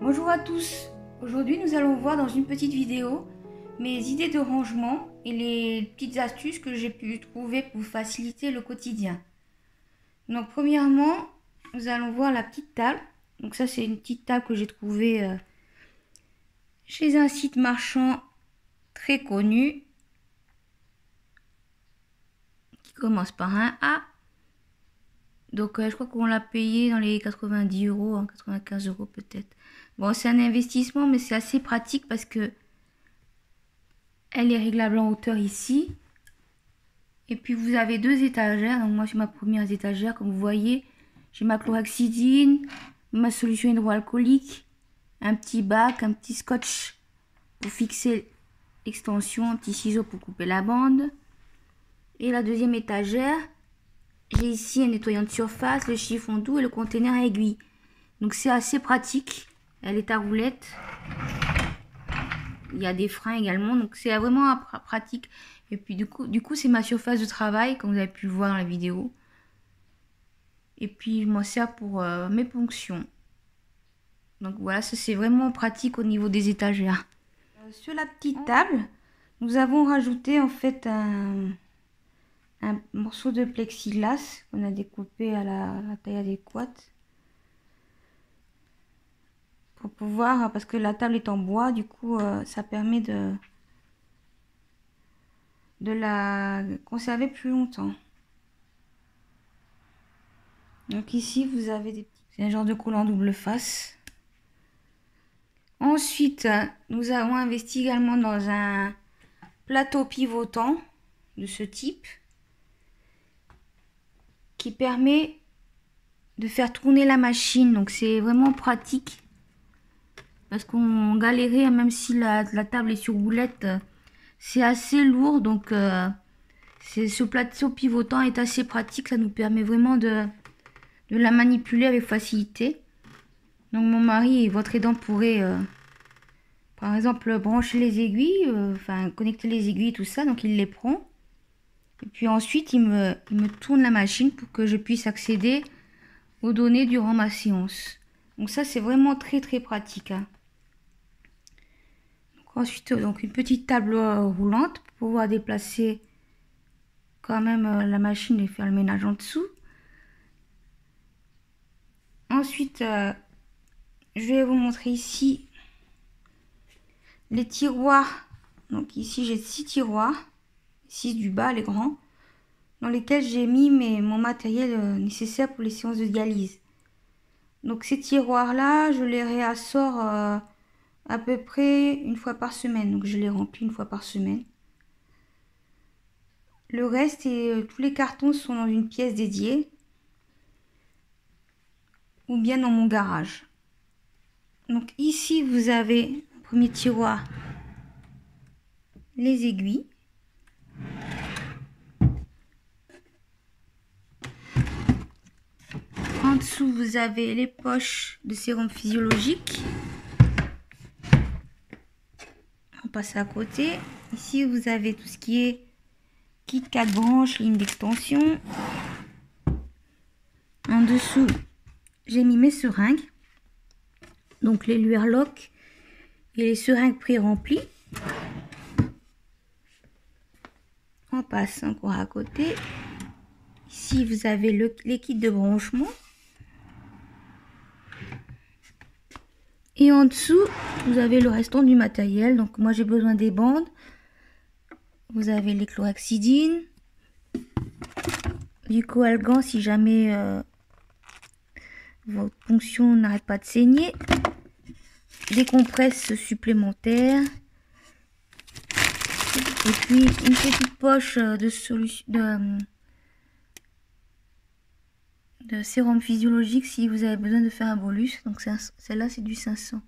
Bonjour à tous, aujourd'hui nous allons voir dans une petite vidéo mes idées de rangement et les petites astuces que j'ai pu trouver pour faciliter le quotidien. Donc premièrement, nous allons voir la petite table. Donc ça c'est une petite table que j'ai trouvée chez un site marchand très connu qui commence par un A. Donc je crois qu'on l'a payé dans les 90 €, 95 € peut-être. Bon, c'est un investissement, mais c'est assez pratique parce que elle est réglable en hauteur ici. Et puis vous avez deux étagères. Donc moi j'ai ma première étagère, comme vous voyez. J'ai ma chlorhexidine, ma solution hydroalcoolique, un petit bac, un petit scotch pour fixer l'extension, un petit ciseau pour couper la bande. Et la deuxième étagère, j'ai ici un nettoyant de surface, le chiffon doux et le conteneur à aiguille. Donc c'est assez pratique. Elle est à roulette. Il y a des freins également. Donc c'est vraiment pratique. Et puis du coup c'est ma surface de travail, comme vous avez pu le voir dans la vidéo. Et puis je m'en sers pour mes ponctions. Donc voilà, ça c'est vraiment pratique au niveau des étagères. Sur la petite table, nous avons rajouté en fait un morceau de plexiglas qu'on a découpé à la taille adéquate. Pour pouvoir, parce que la table est en bois, du coup ça permet de la conserver plus longtemps. Donc ici vous avez des petits, c'est un genre de collant double face. Ensuite nous avons investi également dans un plateau pivotant de ce type qui permet de faire tourner la machine. Donc c'est vraiment pratique parce qu'on galérait, même si la table est sur roulette, c'est assez lourd. Donc ce plateau pivotant est assez pratique, ça nous permet vraiment de la manipuler avec facilité. Donc mon mari et votre aidant pourrait par exemple brancher les aiguilles, enfin connecter les aiguilles, tout ça. Donc il les prend et puis ensuite il me tourne la machine pour que je puisse accéder aux données durant ma séance. Donc ça c'est vraiment très pratique, hein. Donc ensuite donc une petite table roulante pour pouvoir déplacer quand même la machine et faire le ménage en dessous. Ensuite je vais vous montrer ici les tiroirs. Donc ici j'ai 6 tiroirs, 6 du bas, les grands, dans lesquels j'ai mis mon matériel nécessaire pour les séances de dialyse. Donc ces tiroirs là, je les réassort à peu près une fois par semaine. Donc je les remplis une fois par semaine. Le reste et tous les cartons sont dans une pièce dédiée ou bien dans mon garage. Donc ici vous avez le premier tiroir, les aiguilles. En dessous vous avez les poches de sérum physiologique. On passe à côté. Ici vous avez tout ce qui est kit 4 branches, ligne d'extension. En dessous j'ai mis mes seringues, donc les Luerloc et les seringues pré-remplies. On passe encore à côté. Ici vous avez les kits de branchement. Et en dessous vous avez le restant du matériel. Donc moi j'ai besoin des bandes. Vous avez les chlorhexidine, du coalgan si jamais votre ponction n'arrête pas de saigner, des compresses supplémentaires, et puis une petite poche de sérum physiologique si vous avez besoin de faire un bolus. Donc celle-là c'est du 500.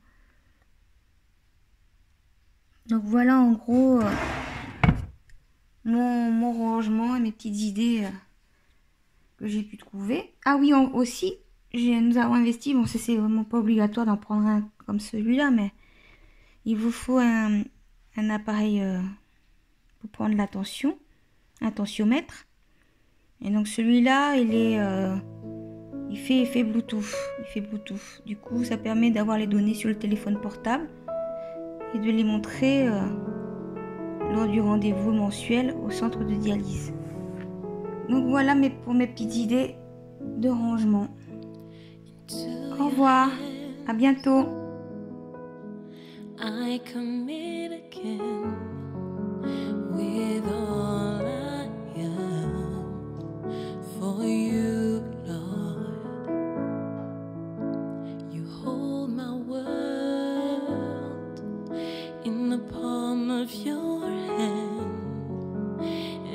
Donc voilà en gros mon rangement et mes petites idées que j'ai pu trouver. Ah oui, aussi nous avons investi, bon ça c'est vraiment pas obligatoire d'en prendre un comme celui-là, mais il vous faut un appareil pour prendre la tension, un tensiomètre. Et donc celui-là il il fait Bluetooth. Il fait Bluetooth. Du coup, ça permet d'avoir les données sur le téléphone portable et de les montrer lors du rendez-vous mensuel au centre de dialyse. Donc voilà pour mes petites idées de rangement. Au revoir, à bientôt. I commit again with all I am for you, Lord. You hold my world in the palm of your hand,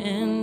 and